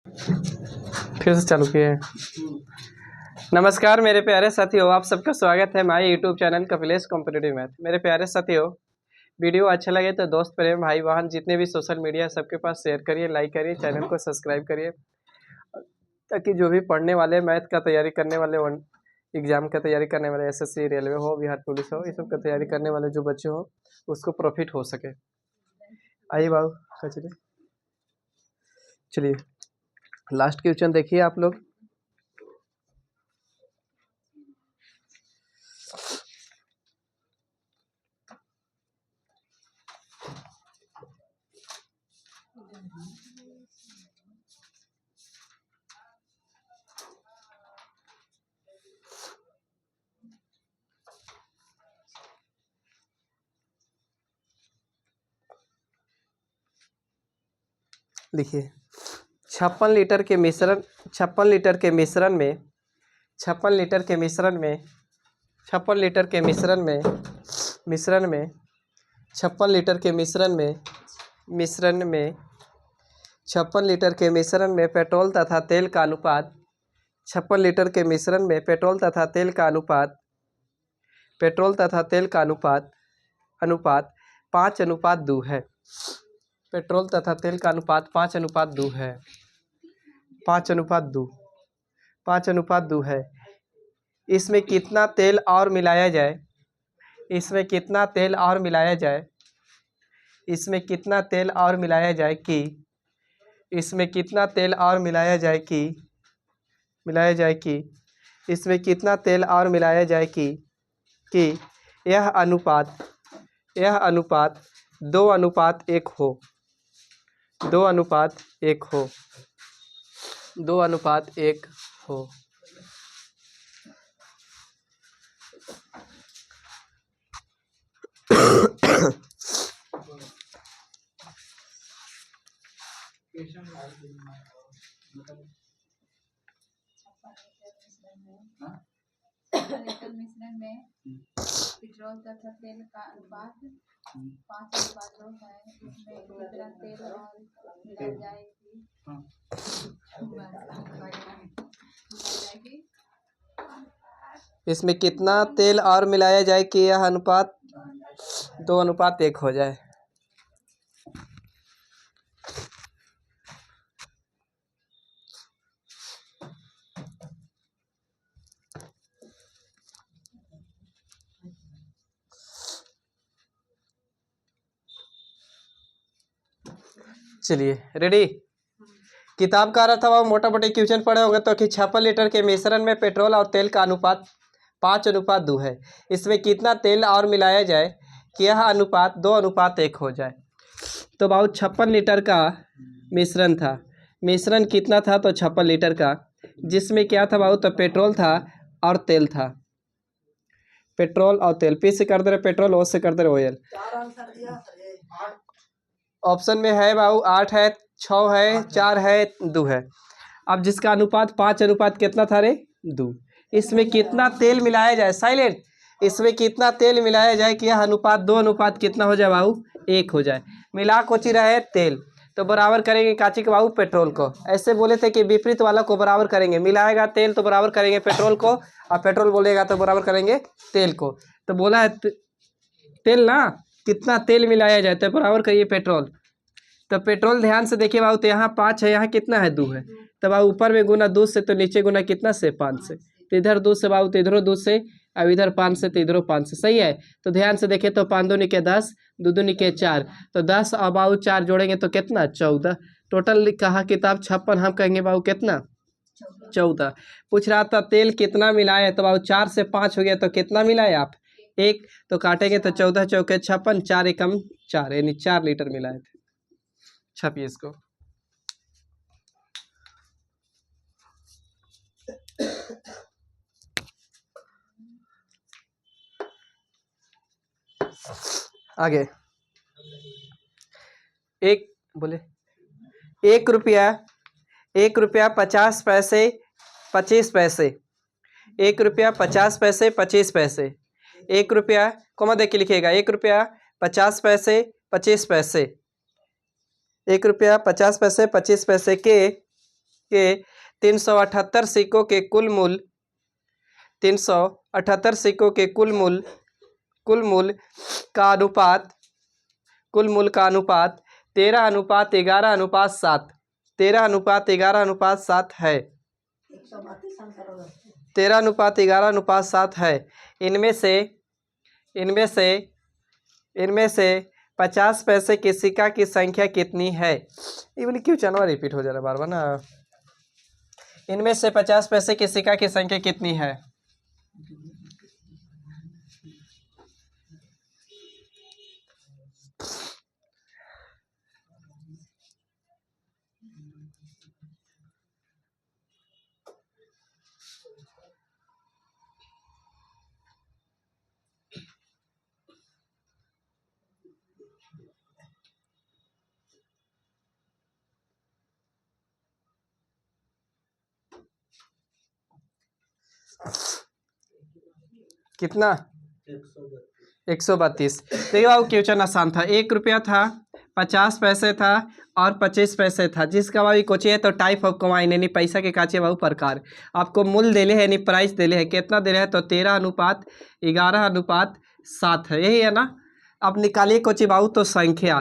फिर से चालू किए हैं। नमस्कार मेरे प्यारे साथियों, आप सबका स्वागत है हमारे YouTube channel Kapilesh competitive math. मेरे प्यारे साथियों, वीडियो अच्छा लगे तो दोस्त प्रेम भाई बहन जितने भी सोशल मीडिया सबके पास शेयर करिए, लाइक करिए, चैनल को सब्सक्राइब करिए, ताकि जो भी पढ़ने वाले मैथ का तैयारी करने वाले, एग्जाम का तैयारी करने वाले, एसएससी, रेलवे हो, बिहार पुलिस हो, इस सब का तैयारी करने वाले जो बच्चे हो उसको प्रॉफिट हो सके। आइए बाबू चलिए लास्ट क्वेश्चन देखिए आप लोग। देखिए 56 लीटर के मिश्रण 56 लीटर के मिश्रण में 56 लीटर के मिश्रण में 56 लीटर के मिश्रण में 56 लीटर के मिश्रण में 56 लीटर के मिश्रण में पेट्रोल तथा तेल का अनुपात 56 लीटर के मिश्रण में पेट्रोल तथा तेल का अनुपात अनुपात 5:2 है। पेट्रोल तथा तेल का अनुपात 5:2 है। 5:2 है। इसमें कितना तेल और मिलाया जाए? इसमें कितना तेल और मिलाया जाए कि इसमें कितना तेल और मिलाया जाए कि इसमें कितना तेल और मिलाया जाए कि यह अनुपात 2:1 हो। 2:1 हो। 2:1 हो। मिश्रण में पेट्रोल तथा तेल का अनुपात 5:2 है। इसमें कितना तेल और मिला जाएगी? इसमें कितना तेल और मिलाया जाए कि यह अनुपात 2:1 हो जाए। चलिए रेडी। किताब का रहा था वह मोटा मोटी क्वेश्चन पढ़े होंगे तो कि 56 लीटर के मिश्रण में पेट्रोल और तेल का अनुपात 5:2 है। इसमें कितना तेल और मिलाया जाए कि यह अनुपात 2:1 हो जाए। तो बाबू 56 लीटर का मिश्रण था। मिश्रण कितना था? तो 56 लीटर का, जिसमें क्या था बाबू? तो पेट्रोल था और तेल था। पेट्रोल और तेल, पी से कर दे रहे पेट्रोल, ओ से कर दे रहे ऑयल। ऑप्शन में है बाबू 8 है, 6 है, 4 है, 2 है। अब जिसका अनुपात 5 कितना था रे? 2। इसमें कितना तेल मिलाया जाए? साइलेंट। इसमें कितना तेल मिलाया जाए कि यह अनुपात 2 कितना हो जाए बाबू? 1 हो जाए। मिला कोची रहे तेल, तो बराबर करेंगे काची के बाबू? पेट्रोल को। ऐसे बोले थे कि विपरीत वाला को बराबर करेंगे, मिलाएगा तेल तो बराबर करेंगे पेट्रोल को, और पेट्रोल बोलेगा तो बराबर करेंगे तेल को। तो बोला है तेल ना, कितना तेल मिलाया जाए तो बराबर करिए पेट्रोल। तो पेट्रोल ध्यान से देखिए बाबू, तो यहाँ 5 है, यहाँ कितना है? 2 है। तो बाबू ऊपर में गुना 2 से, तो नीचे गुना कितना से? 5 से। तो इधर 2 से बाबू, तो इधरो 2 से, अब इधर 5 से, तो इधरो 5 से। सही है। तो ध्यान से देखिए, तो 5 दूनी के 10, 2 दूनी के 4, तो 10 और बाबू 4 जोड़ेंगे तो कितना? 14। टोटल कहा किताब 56, हम कहेंगे बाबू कितना? 14। पूछ रहा था तेल कितना मिलाए, तो बाबू 4 से 5 हो गया, तो कितना मिलाए आप? 1। तो काटेंगे तो 14 चौके 56, 4 एकम 4, यानी 4 लीटर मिलाए थे। छपिए इसको। आगे 1 बोले 1 रुपया 50 पैसे 25 पैसे। 1 रुपया 50 पैसे 25 पैसे। 1 रुपया कोमा देख के लिखिएगा। 1 रुपया 50 पैसे 25 पैसे। 1 रुपया 50 पैसे 25 पैसे के के 378 सिक्कों के कुल मूल्य 378 सिक्कों के कुल मूल्य का अनुपात 13:11:7 13:11:7 है। 13:11:7 है। इनमें से 50 पैसे के सिक्का की संख्या कितनी है? ये बोली क्यों चनवा रिपीट हो जा रहा है बार बार ना। इनमें से 50 पैसे के सिक्का की संख्या कितनी है? कितना? 132। देखिए बाबू क्वेश्चन आसान था। 1 रुपया था, 50 पैसे था और 25 पैसे था। जिसका बाबू कोचे है तो टाइप ऑफ कमाइन यानी पैसा के काचे बाबू प्रकार आपको मूल्य देले है यानी प्राइस देले है। कितना दे रहे हैं तो 13:11:7 है। यही है ना। अब निकालिए कोचे बाबू तो संख्या।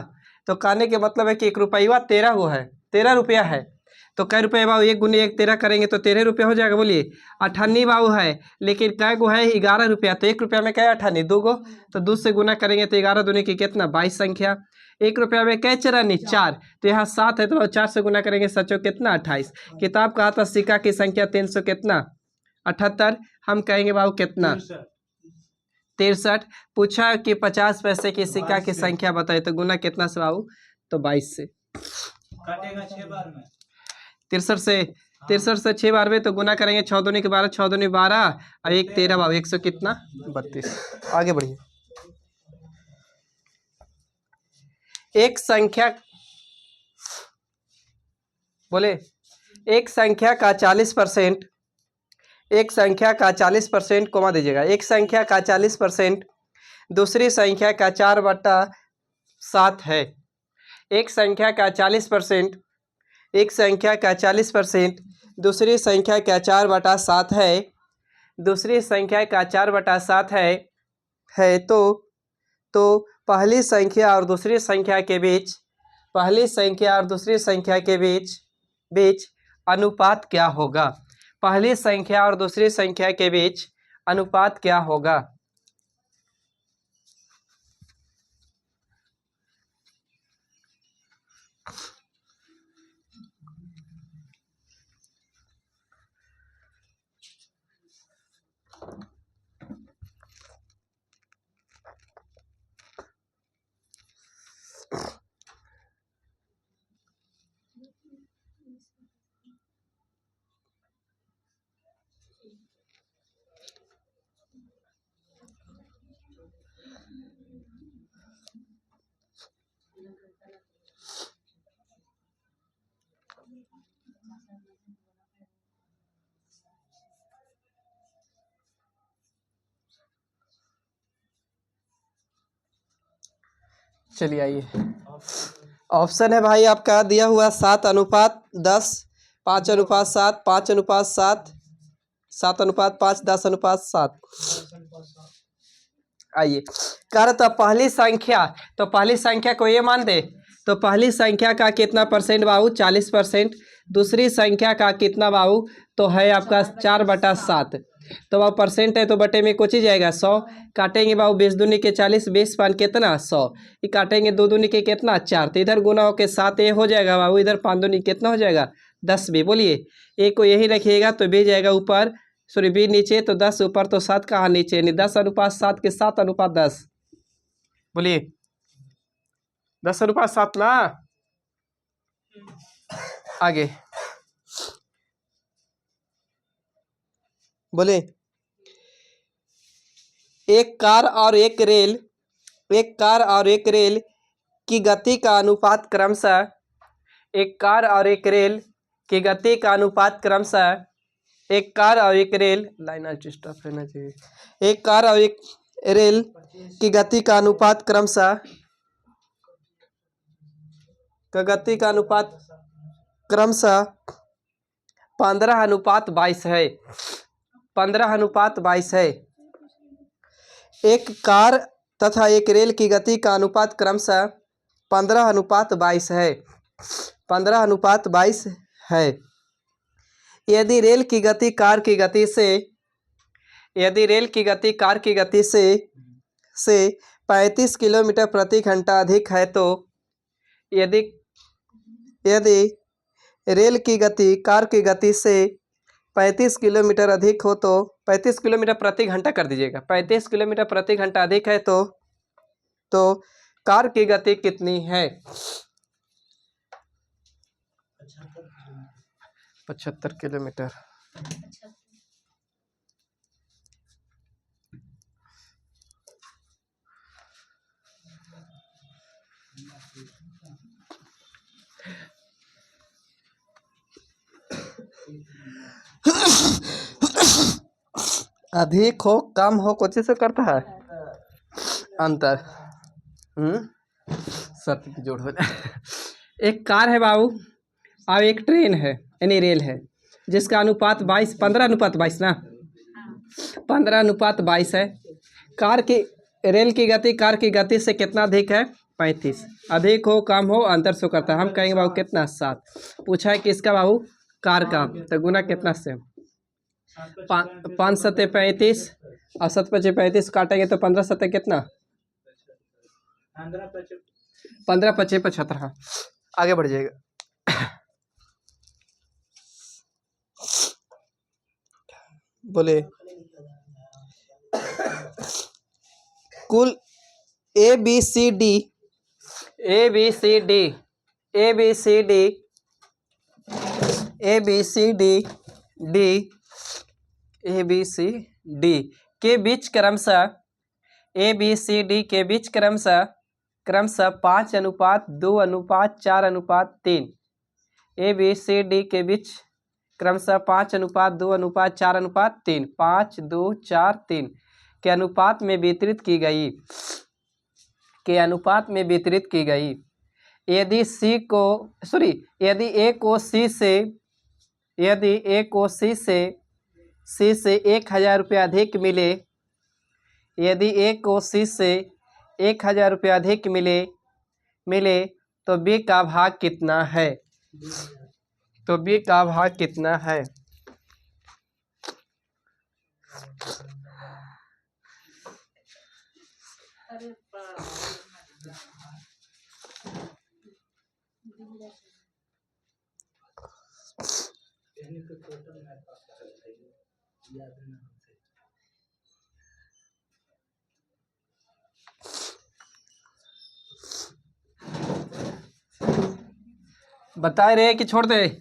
तो कहने के मतलब है कि 1 रुपया 13 वो है, 13 रुपया है। तो कै रुपये बाबू 1 गुने 1 13 करेंगे तो 13 रुपया हो जाएगा। बोलिए 98 बाबू है, लेकिन कै गो है 11 रुपया। तो 1 रुपया में कै 98 2 गो, तो 2 से गुना करेंगे तो 11 दूनी की कितना 22 संख्या। 1 रुपया में कै चरानी 4, तो यहाँ 7 है तो 4 से गुना करेंगे सचो कितना 28। किताब कहा था सिक्का की संख्या 300 कितना 78। हम कहेंगे बाबू कितना 63। पूछा कि 50 पैसे की सिक्का की संख्या बताए तो गुना कितना से बाबू तो 22 से काटेगा 6 बार में 63 से 6 बार में तो गुना करेंगे 6 दूनी के 12 6 दूनी 12 और 1 13 बाबू 100 कितना 32। आगे बढ़िए। एक संख्या बोले एक संख्या का 40% एक संख्या का 40% कोमा दीजिएगा। एक संख्या का 40% दूसरी संख्या का 4/7 है। एक संख्या का 40% एक संख्या का 40% दूसरी संख्या का 4/7 है। दूसरी संख्या का 4/7 है तो पहली संख्या और दूसरी संख्या के बीच बीच अनुपात क्या होगा? पहली संख्या और दूसरी संख्या के बीच अनुपात क्या होगा? चलिए आइए। ऑप्शन है भाई आपका दिया हुआ 7:10, 5:7, 5:7, 7:5, 10:7। आइए कह रहे तो पहली संख्या को ये मान दे तो पहली संख्या का कितना परसेंट बाबू 40%। दूसरी संख्या का कितना बाबू तो है आपका 4/7। तो बाबू परसेंट है तो बटे में कुछ ही जाएगा 100। काटेंगे बाबू 20 दूनी के 40, 20 पान कितना 100। ये काटेंगे 2 दूनी के कितना 4, तो इधर गुना होके 7 ये हो जाएगा बाबू। इधर 5 दूनी कितना हो जाएगा 10 भी। बोलिए एक को यही रखिएगा तो बी जाएगा ऊपर, सॉरी बी नीचे, तो 10 ऊपर तो 7 कहाँ नीचे, यानी 10:7 के 7:10। बोलिए 10:7 ना। आगे बोले एक कार और एक रेल की गति का अनुपात क्रमशः एक कार और एक रेल की गति का अनुपात क्रमशः एक कार और एक रेल लाइन स्टॉप रहना चाहिए। एक कार और एक रेल की गति का अनुपात क्रमशः 15:22 है। 15:22 है। एक कार तथा एक रेल की गति का अनुपात क्रमशः 15:22 है। 15:22 है। यदि रेल की गति कार की गति से से 35 किलोमीटर प्रति घंटा अधिक है तो यदि रेल की गति कार की गति से 35 किलोमीटर अधिक हो तो 35 किलोमीटर प्रति घंटा कर दीजिएगा। 35 किलोमीटर प्रति घंटा अधिक है तो कार की गति कितनी है? 75 किलोमीटर। अधिक हो कम हो कुछ से करता है अंतर। सत्य की जोड़ हो जाए। एक कार है बाबू और एक ट्रेन है यानी रेल है जिसका अनुपात 15:22 ना। 15:22 है। रेल की गति कार की गति से कितना अधिक है? 35। अधिक हो कम हो अंतर से करता है। हम कहेंगे बाबू कितना? 7। पूछा है किसका बाबू? कार का। तो गुना कितना से? 5 सत्ते 35 और 7 पचे 35 काटेंगे तो 15 सत्ते कितना? 15 पचे 75। हाँ आगे बढ़ जाएगा। बोले कुल ए बी सी डी के बीच क्रमशः क्रमशः 5:2:4:3। ABCD के बीच क्रमशः 5:2:4:3 5 2 4 3 के अनुपात में वितरित की गई। यदि A को C से 1,000 रुपया अधिक मिले। यदि A को C से 1,000 रुपया अधिक मिले तो B का भाग कितना है? बता रहे कि छोड़ दे?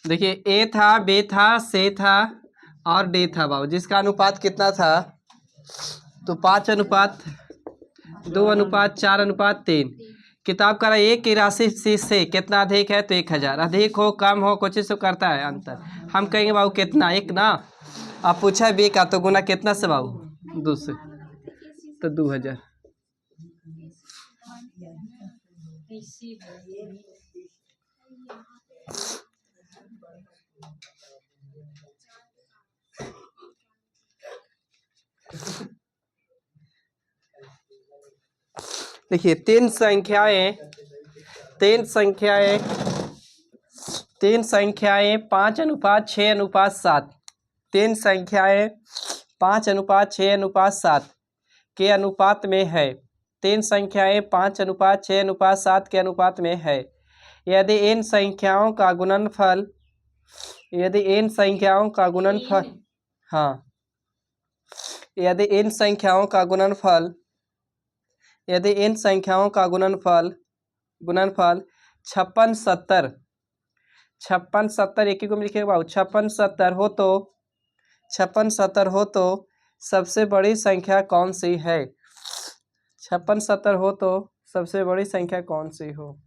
देखिए A था, B था, C था और D था बाबू, जिसका अनुपात कितना था? तो 5:2:4:3। किताब का एक की राशि C से कितना अधिक है? तो 1,000। अधिक हो कम हो कुछ से करता है अंतर। हम कहेंगे बाबू कितना? 1 ना। अब पूछा B का तो गुना कितना से बाबू? 2 से। तो 2,000। देखिए तीन संख्याएं 5:6:7। 3 संख्याएं 5:6:7 के अनुपात में है। 3 संख्याएं 5:6:7 के अनुपात में है। यदि इन संख्याओं का गुणनफल यदि इन संख्याओं का गुणनफल 56 एक ही को लिखेगा बाबू। 56 हो तो सबसे बड़ी संख्या कौन सी है? 56 हो तो सबसे बड़ी संख्या कौन सी हो?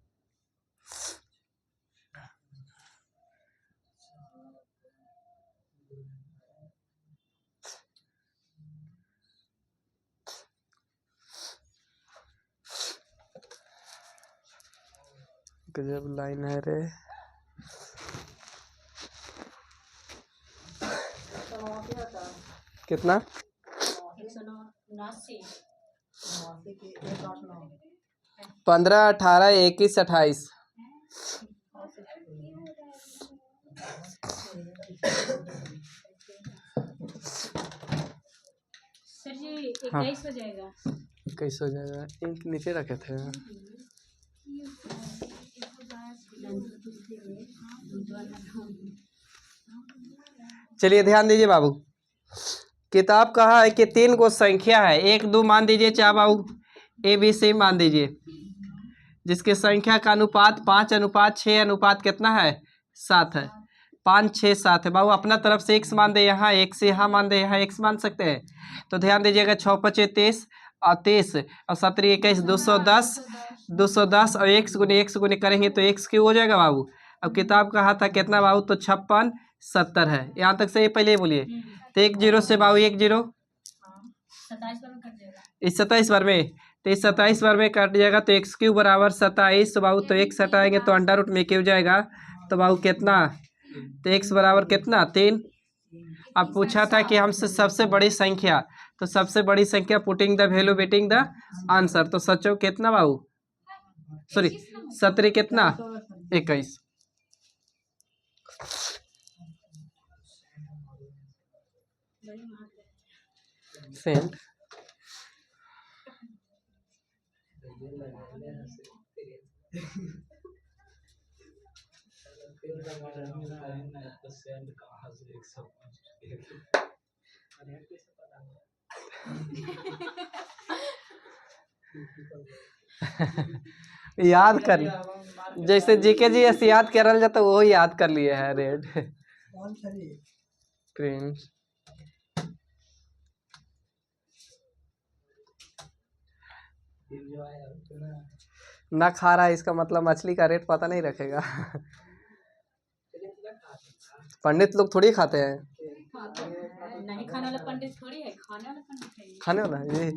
गजब लाइन है रे। कितना? 15, 18, 21, 28। सर जी 21 हो जाएगा। कैसे हो जाएगा? इंक नीचे रखे थे। चलिए ध्यान दीजिए बाबू, किताब कहा है कि 3 को संख्या है, 1 2 मान दीजिए चाहे बाबू, ABC मान दीजिए, जिसके संख्या का अनुपात 5:6 अनुपात कितना है? 7 है। 5 6 7 है बाबू। अपना तरफ से x मान दे, यहाँ x यहाँ मान दे, यहाँ x मान सकते हैं। तो ध्यान दीजिएगा, 6 5 30 और 30 और 17 21 210, 210 और x गुने करेंगे तो x क्यों हो जाएगा बाबू। अब किताब कहा था कितना बाबू? तो 56 70 है। यहाँ तक सही? पहले बोलिए। तो 1 0 से बाबू 1 0 इस 27 बार में, तो इस 27 बार में कट जाएगा तो x क्यूब बराबर 27। तो बाबू तो x हटाएंगे तो अंडर रूट में क्यों जाएगा, तो बाबू कितना? तो x बराबर कितना? 3। अब पूछा था कि हमसे सबसे बड़ी संख्या, तो सबसे बड़ी संख्या putting the value betting the answer. तो सचो कितना बाबू? सॉरी 17 कितना? 21। सेंट याद कर, जैसे जीके जी ऐसे याद करल जाता वो याद कर लिए है। रेड प्रिंस ना खा रहा है, इसका मतलब मछली का रेट पता नहीं रखेगा। पंडित लोग थोड़ी खाते हैं। नहीं खाने वाला पंडित थोड़ी है, खाने वाला पंडित है। खाने वाला ये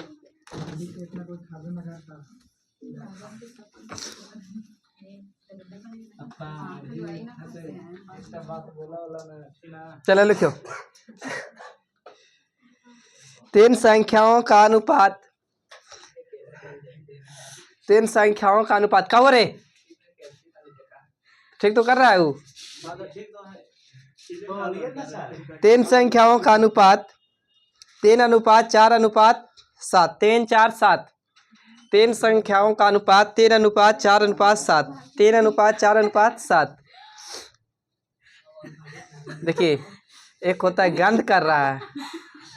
चलो लिखो। 3 संख्याओं का अनुपात, 3 संख्याओं का अनुपात क्या हो रे? ठीक तो कर रहा है वो। 3 संख्याओं का अनुपात 3:4:7, 3 4 7। 3 संख्याओं का अनुपात 3:4:7, 3:4:7। देखिए, एक होता है गंध कर रहा है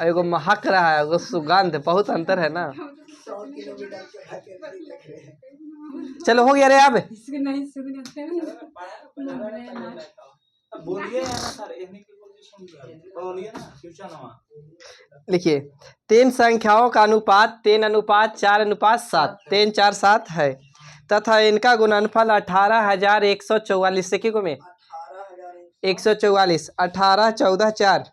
और एगो महक रहा है, वो सुगंध, बहुत अंतर है ना। चलो हो गया रे। अब लिखिए, 3 संख्याओं का अनुपात 3:4:7, 3 4 7 है तथा इनका गुणनफल 18,144 से को में 144, 18 14 4,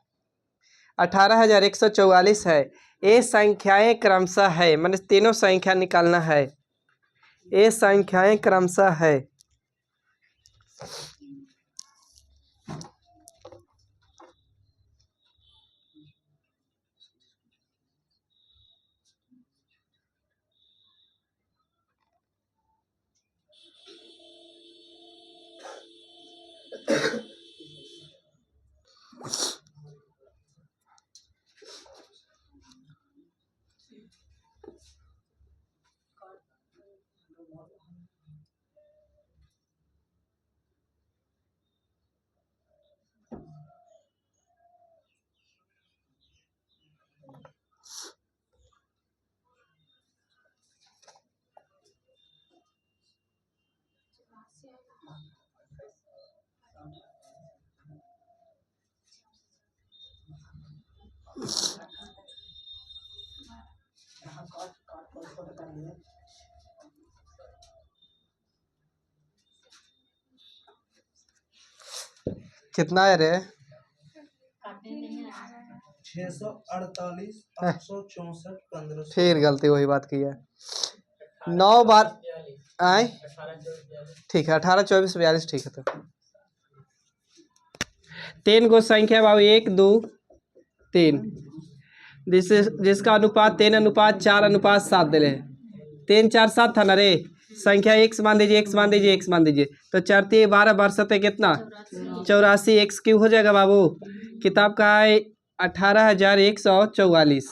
18,144 है। ये संख्याएं क्रमशः है, मैंने तीनों संख्या निकालना है। ये संख्याएं क्रमशः है। कितना है रे? 648, 864, 1500। फिर गलती वही बात की है। 9 बार आए ठीक है 18 24 42 ठीक है। तो 3 गो संख्या बाबू 1 2 3 जिसका अनुपात 3:4:7 दिले है। 3 4 7 था ना रे। संख्या x मान दीजिए x मान दीजिए x मान दीजिए तो 4 3 12 12 कितना 84 x क्यूब हो जाएगा बाबू। किताब का है 18,144।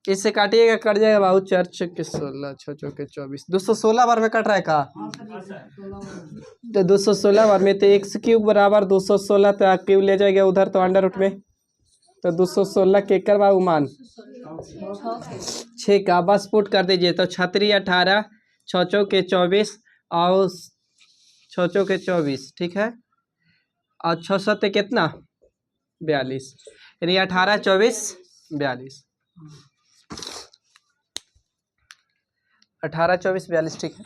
इससे काटिएगा कट जाएगा बाबू 4 के 16 6 के 24 216 बार में कट रहा है का। तो 216 बार में तो एक्स क्यूब बराबर 216 तो क्यूब ले जाएगा उधर तो अंडर रूट में तो 216 के कर बाबू मान 6 का बस पुट कर दीजिए तो 36 18 6 के 24 और 6 के 24 ठीक है और 6 7 कितना 42 यानी 18 24 42 18 24 42 ठीक है।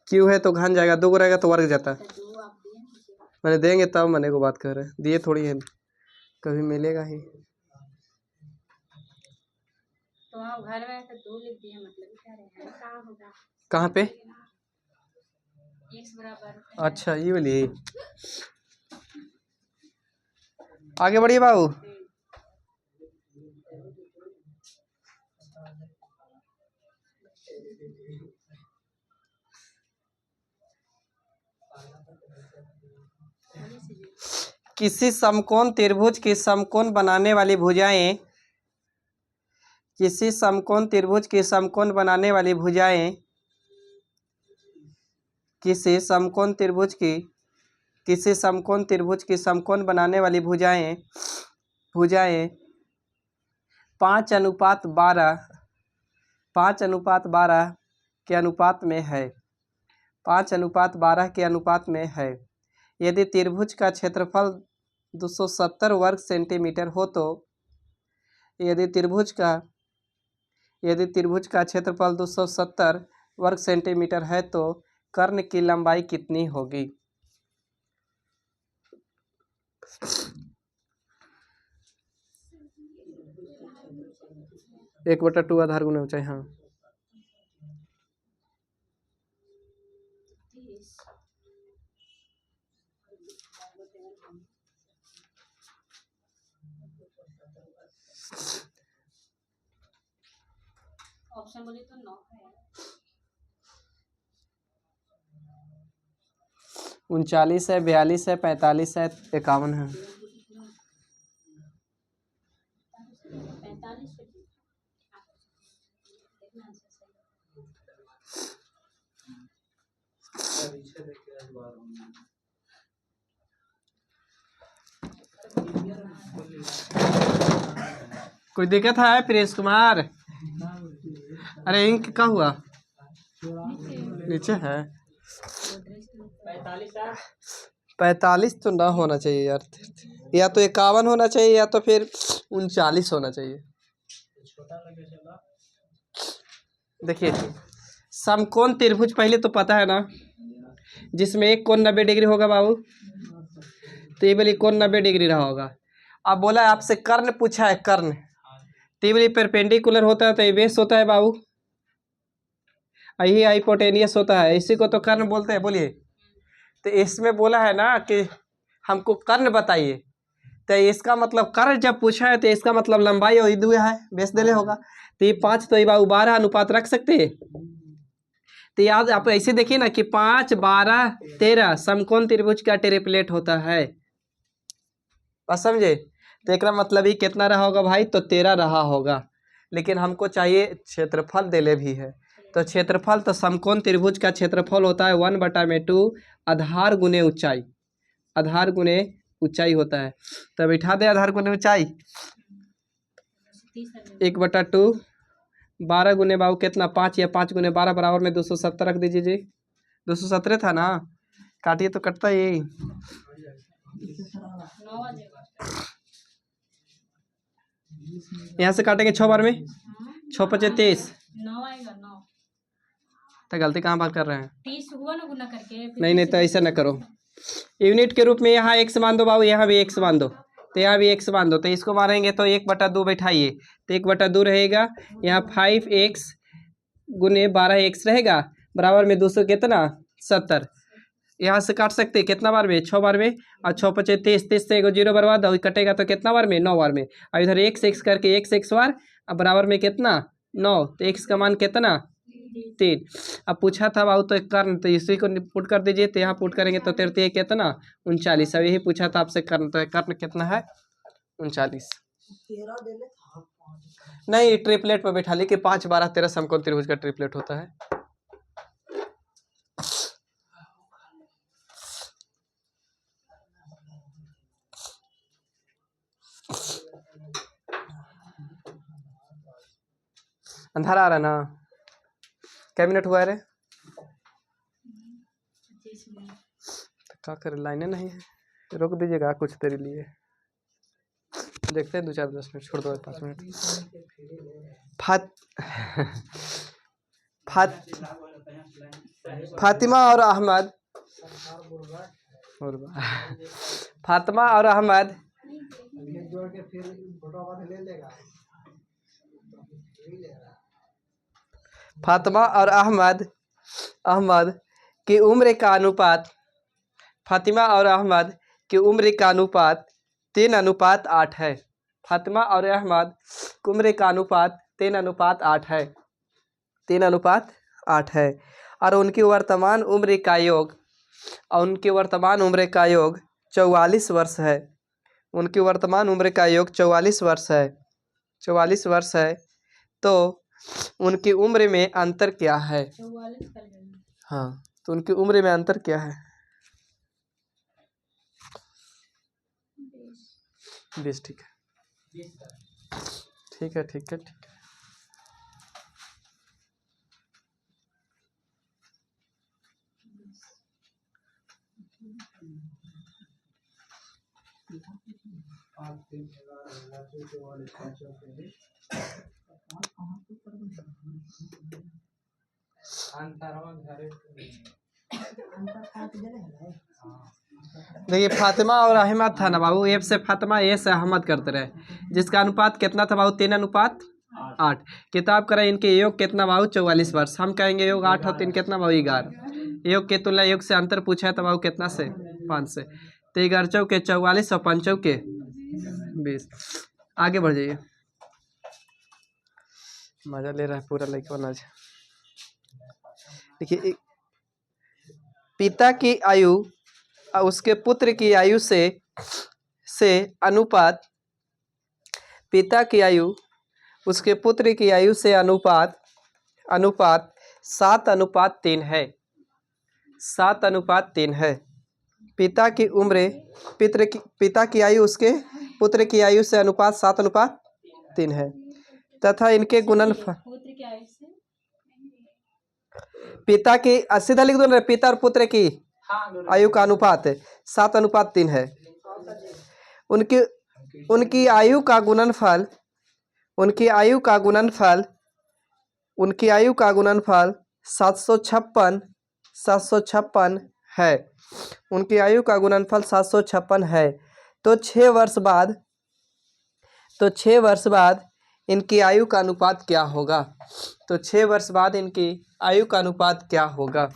क्यू है तो घन जाएगा 2 रहेगा तो वर्ग जाता है। मैंने देंगे तब मैंने को बात कर रहे हैं दिए थोड़ी है कभी मिलेगा ही। तो आप घर में तो 2 लिख दिए मतलब क्या रहेगा कहाँ होगा कहाँ पे x बराबर अच्छा ये वाली आगे बढ़िए बाबू। किसी समकोण त्रिभुज की समकोण बनाने वाली भुजाएं किसी समकोण त्रिभुज की समकोण बनाने वाली भुजाएं किसी समकोण त्रिभुज की समकोण बनाने वाली भुजाएं 5:12 के अनुपात में है 5:12 के अनुपात में है। यदि त्रिभुज का क्षेत्रफल 270 वर्ग सेंटीमीटर हो तो यदि त्रिभुज का क्षेत्रफल 270 वर्ग सेंटीमीटर है तो कर्ण की लंबाई कितनी होगी। 1/2 आधार गुना ऊंचाई हाँ। ऑप्शन बोले तो 9 है 39 है 42 है 45 है 51 है। 45 कोई दिक्कत है प्रिंस कुमार। अरे इंक का हुआ नीचे है 45 तो ना होना चाहिए यार या तो 51 होना चाहिए या तो फिर 39 होना चाहिए। देखिए समकोण त्रिभुज पहले तो पता है ना जिसमें एक कोण 90 डिग्री होगा बाबू तो ये वाली कोण 90 डिग्री रहा होगा। अब बोला है आपसे कर्ण पूछा है कर्ण तो ये वाली परपेंडिकुलर होता है तो ये बेस होता है बाबू यही हाइपोटेनियस होता है इसी को तो कर्ण बोलते हैं। बोलिए तो इसमें बोला है ना कि हमको कर्ण बताइए तो इसका मतलब कर्ण जब पूछा है तो इसका मतलब लंबाई और दुआ है बेस देले होगा तो ये 5 तो ये बाबू 12 अनुपात रख सकते हैं। तो याद आप ऐसे देखिए ना कि 5 12 13 समकोण त्रिभुज का ट्रिपलेट होता है बस समझे। तो एक मतलब ही कितना रहा होगा भाई तो 13 रहा होगा लेकिन हमको चाहिए क्षेत्रफल देले भी है तो क्षेत्रफल तो समकोण त्रिभुज का क्षेत्रफल होता है 1/2 आधार गुने ऊंचाई होता है। तो बैठा दे आधार गुने ऊंचाई 1/2 12 गुने बाबू कितना 5 या 5 गुने 12 बराबर में 270 रख दीजिए जी 217 था ना काटिए तो कटता यही 9 आ जाएगा यहाँ से काटेंगे 6 बार में 6 5 30 9 आएगा 9 तो गलती कहाँ बात कर रहे हैं 30 हुआ ना गुना करके नहीं तो ऐसा ना करो यूनिट के रूप में यहाँ x मान दो बाबू यहाँ भी x मान दो तो यहाँ भी x मान दो, तो इसको मारेंगे तो 1/2 बैठाइए, तो 1/2 रहेगा। यहाँ 5x गुने 12x रहेगा, बराबर में 200 कितना 70। यहाँ से काट सकते हैं कितना बार में, 6 बार में, और 6 पचे 30, 30 से एगो जीरो बर्बाद हो कटेगा तो कितना बार में, 9 बार में। और इधर x करके x बार, अब बराबर में कितना 9, तो x का मान कितना 3। अब पूछा था बाबू तो कर्ण, तो इसी को पुट कर दीजिए, तो यहाँ पुट करेंगे तो 33 कितना 39। अब यही पूछा था आपसे कर्ण, तो कर्ण कितना है 39। नहीं ट्रिपलेट पर बैठा ली कि 5 12 13 समकोण त्रिभुज का ट्रिपलेट होता है। अंधारा आ रहा ना, क्या मिनट हुआ है रे, क्या करे लाइने नहीं है, रोक दीजिएगा कुछ देर लिए, देखते हैं 2-4 10 मिनट छोड़ दो, 5 मिनट। फातिमा और अहमद, फातिमा और अहमद फातिमा और अहमद की उम्र का अनुपात, फातिमा और अहमद की उम्र का अनुपात 3:8 है। फातिमा और अहमद की उम्र का अनुपात 3:8 है, 3:8 है। और उनकी वर्तमान उम्र का योग, और उनकी वर्तमान उम्र का योग 44 वर्ष है। उनकी वर्तमान उम्र का योग 44 वर्ष है, 44 वर्ष है। तो उनकी उम्र में अंतर क्या है? हाँ, तो उनकी उम्र में अंतर क्या है? 20। ठीक है, ठीक है, ठीक है, ठीक है। देखिए फातिमा और अहमद था ना बाबू, एफ से फातिमा, ए से अहमद करते रहे, जिसका अनुपात कितना था बाबू 3:8। किताब करें इनके योग कितना बाबू 44 वर्ष। हम कहेंगे योग 8 और 3 कितना बाबू 11। योग के तुलना योग से अंतर पूछा है तो बाबू कितना से 5 से, तो 11 चौके 44 और 5 चौके 20। आगे बढ़ जाइए, मजा ले रहा है पूरा लड़का आज। देखिए पिता की आयु उसके पुत्र की आयु से अनुपात, पिता की आयु उसके पुत्र की आयु से अनुपात 7:3 है, 7:3 है। पिता की उम्र पिता की आयु उसके पुत्र की आयु से अनुपात 7:3 है, तथा इनके गुणनफल पिता की सीधा लिख दो ना, पिता और पुत्र की आयु का अनुपात 7:3 है। उनकी आयु का गुणनफल 756 है। उनकी आयु का गुणनफल 756 है। तो 6 वर्ष बाद इनकी आयु का अनुपात क्या होगा? तो 6 वर्ष बाद इनकी आयु का अनुपात क्या होगा?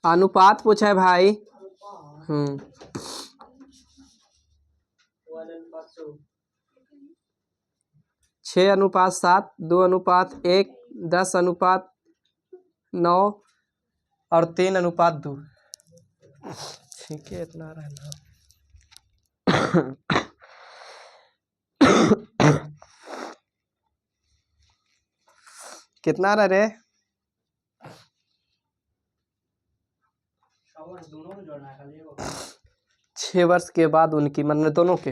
अनुपात पूछा है भाई। 6:7, 2:1, 10:9 और 3:2। ठीक है, इतना रहना। कितना रह रे? 6 वर्ष के बाद उनकी, मतलब दोनों के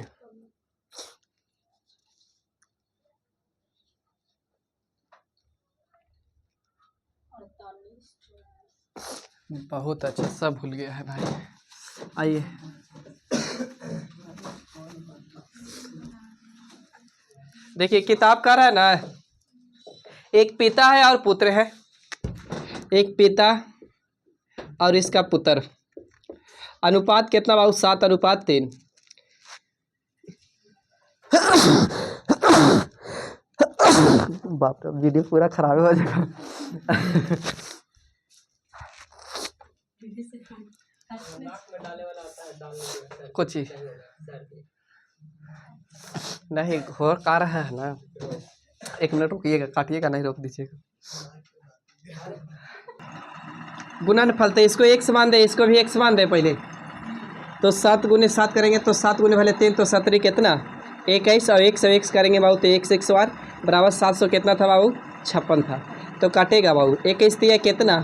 बहुत अच्छा, सब भूल गया है भाई। आइए, देखिए किताब कह रहा है ना, एक पिता है और पुत्र है, एक पिता और इसका पुत्र, अनुपात कितना बाबू? 7:3। बाप रे, वीडियो पूरा खराब हो जाएगा। कुछ ही नहीं हो का रहा है ना, 1 मिनट रुकिएगा, काटिएगा नहीं, रोक दीजिएगा। गुणनफल तो इसको x मान दे, इसको भी x मान दे पहले, तो 7 × 7 करेंगे तो 7 × भले 3 तो 7 कितना 21, और 1 करेंगे बाबू तो 1 बार बराबर 700 कितना था बाबू? 56 था। तो काटेगा बाबू 21 दिया कितना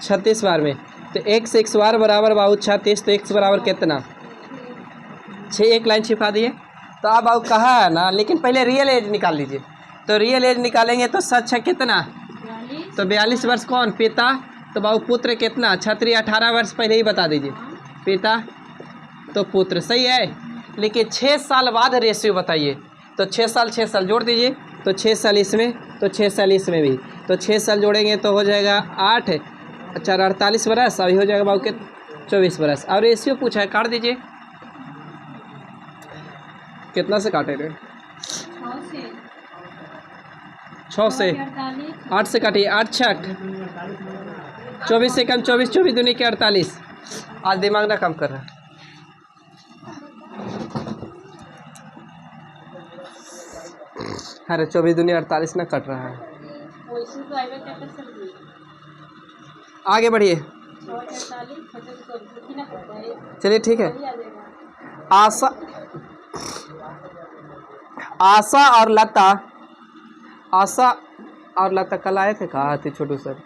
36 बार में, तो 1 बार बराबर बाबू 36, तो x बराबर कितना 6, एक लाइन छिपा दिए। तो अब बाबू कहा है ना, लेकिन पहले रियल एज निकाल लीजिए। तो रियल एज निकालेंगे तो 7 कितना, तो 42 वर्ष कौन? पिता। तो बाबू पुत्र कितना? 18 वर्ष पहले ही बता दीजिए, पिता तो पुत्र, सही है। लेकिन 6 साल बाद रेशियो बताइए, तो 6 साल जोड़ दीजिए, तो 6 साल इसमें, तो 6 साल इसमें भी, तो 6 साल जोड़ेंगे तो हो जाएगा 8, 4 48 बरस, अभी हो जाएगा बाबू के 24 बरस। और रेशियो पूछा है, काट दीजिए। कितना से काटेंगे? 6 से 8 से काटिए, 8 छक 24 से कम 24, 24 दूनी के 48। आज दिमाग ना काम कर रहा है। अरे 24 दूनी 48 ना कट रहा है। आगे बढ़िए, चलिए ठीक है। आशा और लता, आशा और लता कल आए थे, कहा थे छोटू सर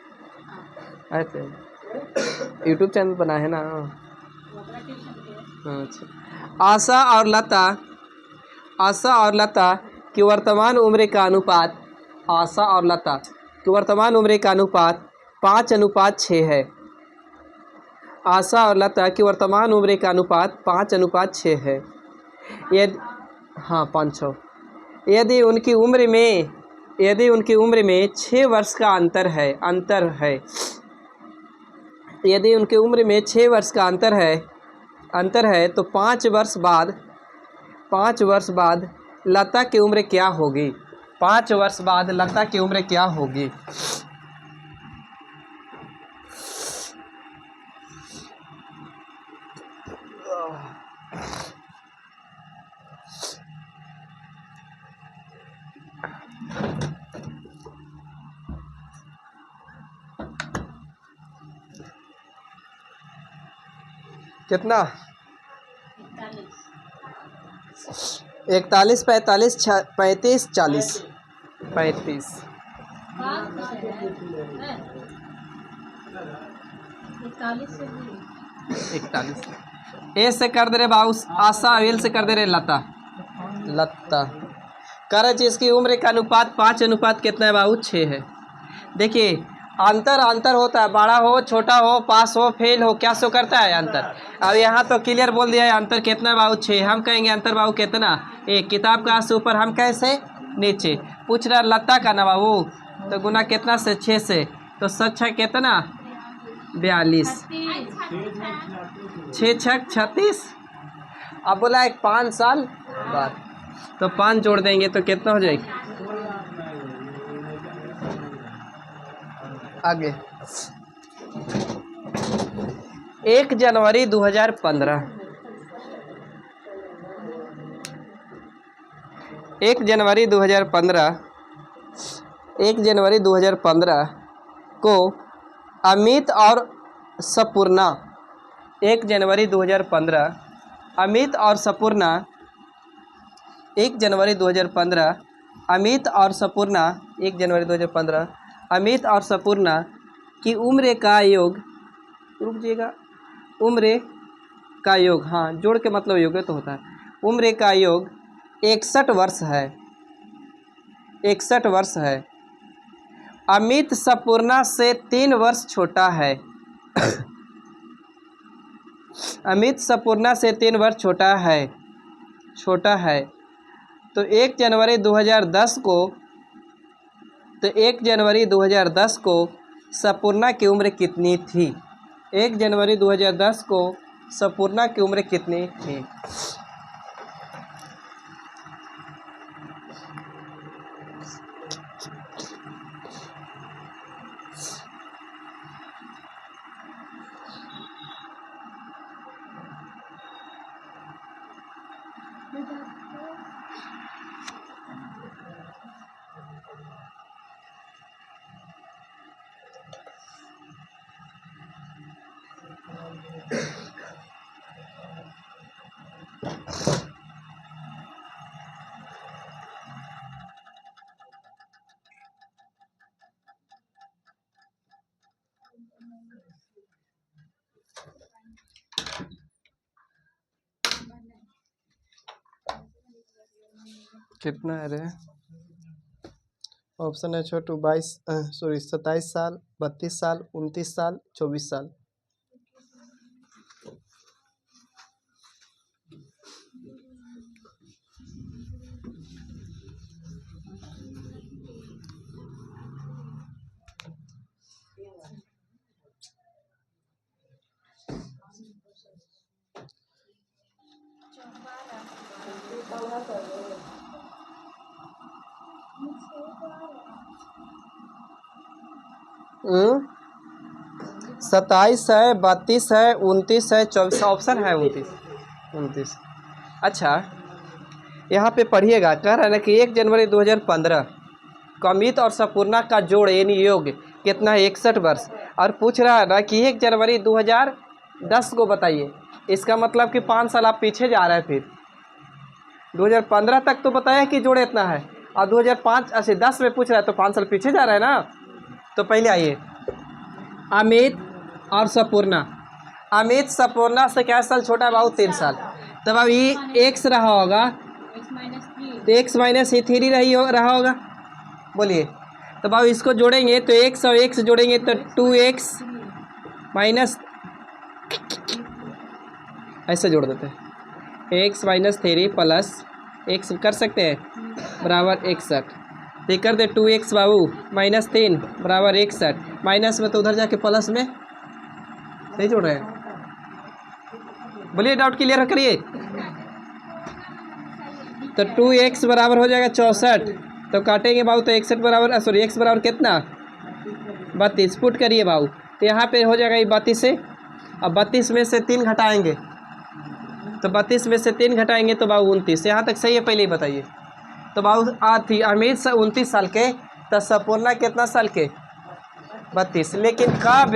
आए थे, यूट्यूब चैनल बना है ना। अच्छा, आशा और लता की वर्तमान उम्र का अनुपात, आशा और लता की वर्तमान उम्र का अनुपात 5:6 है। आशा और लता की वर्तमान उम्र का अनुपात 5:6 है। यदि, हाँ 5-6, यदि उनकी उम्र में 6 वर्ष का अंतर है, यदि उनकी उम्र में 6 वर्ष का अंतर है तो 5 वर्ष बाद लता की उम्र क्या होगी? 5 वर्ष बाद लता की उम्र क्या होगी? कितना? 41, 45, 35, 40, 35, 41। ए से कर दे रहे बाबू आशा, एल से कर दे रहे लता। कह रहे इसकी उम्र का अनुपात 5 कितना है बाबू? 6 है। देखिए अंतर होता है, बड़ा हो छोटा हो, पास हो फेल हो, क्या शो करता है? अंतर। अब यहाँ तो क्लियर बोल दिया है अंतर कितना है बाबू? 6। हम कहेंगे अंतर बाबू कितना? 1। किताब का से ऊपर, हम कैसे नीचे। पूछ रहा लता का ना बाबू, तो गुना कितना से? 6 से, तो 7 कितना 42, 6 छक 36। अब बोला एक 5 साल बाद, तो 5 जोड़ देंगे तो कितना हो जाएगा? आगे 1 जनवरी 2015, 1 जनवरी 2015 को अमित और सपूर्णा, 1 जनवरी 2015 अमित और सपूर्णा, 1 जनवरी 2015 अमित और सपूर्णा, 1 जनवरी 2015 अमित और सपूर्णा की उम्र का योग, रुक जाइएगा, उम्र का योग, हाँ जोड़ के मतलब योग तो होता है। उम्र का योग 61 वर्ष है, 61 वर्ष है। अमित संपूर्णा से 3 वर्ष छोटा है। अमित संपूर्णा से 3 वर्ष छोटा है। तो 1 जनवरी 2010 को संपूर्णा की उम्र कितनी थी? 1 जनवरी 2010 को संपूर्णा की उम्र कितनी थी? कितना है रे? ऑप्शन है छोटू 27 साल, 32 साल, 29 साल, 24 साल। हम्म, 27 है, 32 है, 29 है, 24। ऑप्शन है 29। अच्छा, यहाँ पे पढ़िएगा, कह रहा है ना कि 1 जनवरी 2015 को अमित और संपूर्णा का जोड़ यानी योग कितना है? 61 वर्ष। और पूछ रहा है ना कि 1 जनवरी 2010 को बताइए। इसका मतलब कि 5 साल आप पीछे जा रहे हैं। फिर 2015 तक तो बताया कि जोड़ इतना है, और 2005 ऐसे 10 में पूछ रहा है तो 5 साल पीछे जा रहा है ना। तो पहले आइए, अमित और संपूर्णा। अमित संपूर्णा से क्या साल छोटा है बाबू? 3 साल। तब अब ये एक्स रहा होगा, तो एक्स माइनस ये 3 रहा होगा। बोलिए, तो बाबू इसको जोड़ेंगे तो एक्स और एक्स जोड़ेंगे तो 2x माइनस, ऐसे जोड़ देते हैं, x माइनस 3 प्लस x कर सकते हैं बराबर 61। ये कर दे 2x बाबू माइनस 3 बराबर 61। माइनस में तो उधर जाके प्लस में सही जोड़ रहे हैं। बोलिए, डाउट क्लियर करिए। तो 2x बराबर हो जाएगा 64। तो काटेंगे बाबू तो 61 बराबर, सॉरी x बराबर कितना? 32। पुट करिए बाबू, तो यहाँ पे हो जाएगा ये 32 से। अब 32 में से 3 घटाएंगे, तो 32 में से 3 घटाएंगे तो बाबू 29। यहाँ तक सही है? पहले ही बताइए। तो बाबू थी अमित 29 साल के, तो संपूर्णा कितना साल के? 32। लेकिन कब?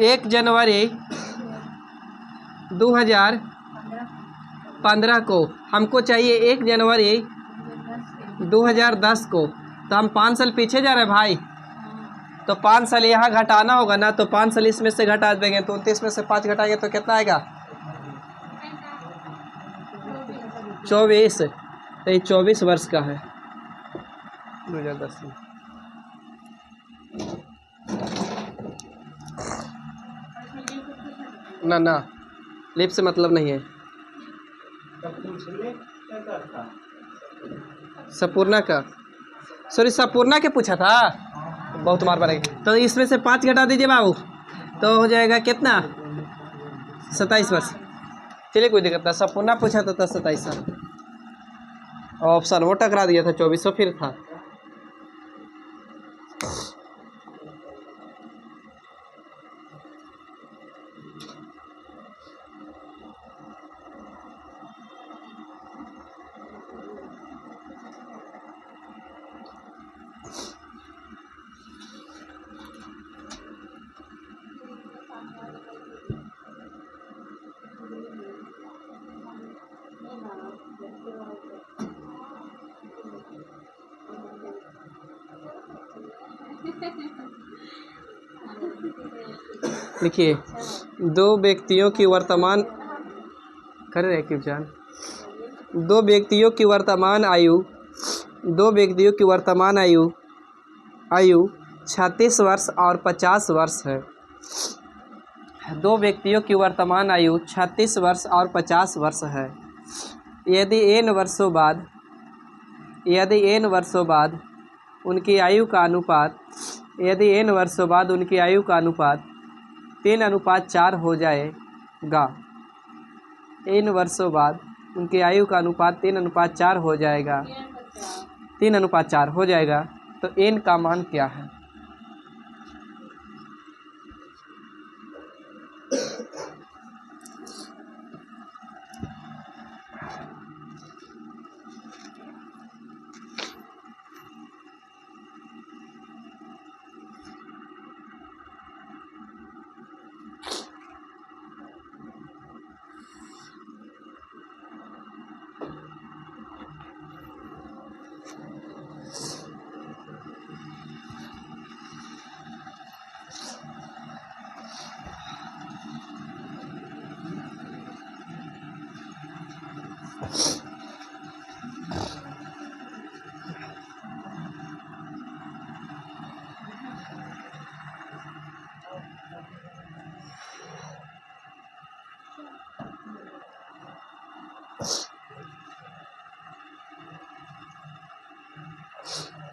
1 जनवरी 2015 को। हमको चाहिए 1 जनवरी 2010 को। तो हम 5 साल पीछे जा रहे हैं भाई। तो 5 साल यहाँ घटाना होगा ना, तो 5 साल इसमें से घटा देंगे, तो 29 में से 5 घटाएंगे तो कितना आएगा? 24। तो ये 24 वर्ष का है 2010 में। ना लिप से मतलब नहीं है। संपूर्णा का, सॉरी संपूर्णा के पूछा था, बहुत मार पड़ेगा। तो इसमें से 5 घटा दीजिए बाबू, तो हो जाएगा कितना? 27 वर्ष। चलिए कोई दिक्कत नहीं, संपूर्णा पूछा था 27 साल। ऑप्शन वो टकरा दिया था, 2400 फिर था। देखिए, दो व्यक्तियों की वर्तमान कर रहे क्यों जान दो व्यक्तियों की वर्तमान आयु 36 वर्ष और 50 वर्ष है। दो व्यक्तियों की वर्तमान आयु 36 वर्ष और 50 वर्ष है। यदि n वर्षों बाद उनकी आयु का अनुपात 3:4 हो जाएगा। n वर्षों बाद उनकी आयु का अनुपात 3:4 हो जाएगा। 3:4 हो जाएगा तो n का मान क्या है?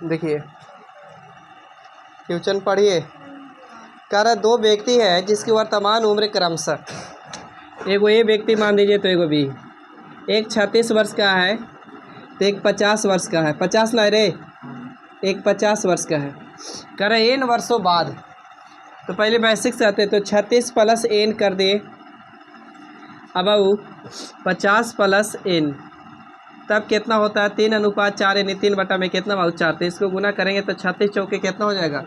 देखिए क्वेश्चन पढ़िए। कह रहा दो व्यक्ति है जिसकी वर्तमान उम्र क्रमशः, एगो ए व्यक्ति मान लीजिए तो एगो बी। एक 36 वर्ष का है तो एक 50 वर्ष का है। 50 ना रे, एक 50 वर्ष का है। कह रहे n वर्षों बाद, तो पहले बेसिक से आते तो 36 प्लस n कर दिए, अब 50 प्लस n, तब कितना होता है 3:4 यानी 3 में कितना बहुत 4। तो इसको गुना करेंगे तो 36 चौके कितना हो जाएगा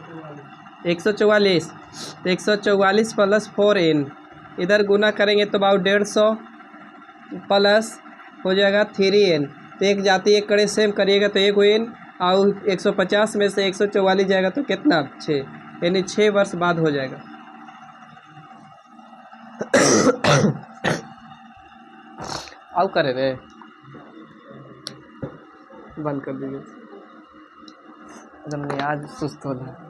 144। तो 144 प्लस 4n इधर गुना करेंगे तो बहुत 150 प्लस हो जाएगा 3n। तो एक जाति एक कड़े सेम करिएगा तो एक n और 150 में से 144 जाएगा तो कितना 6, यानी 6 वर्ष बाद हो जाएगा। आओ करे रे, बंद कर दीजिए, आज सुस्त हो जाए।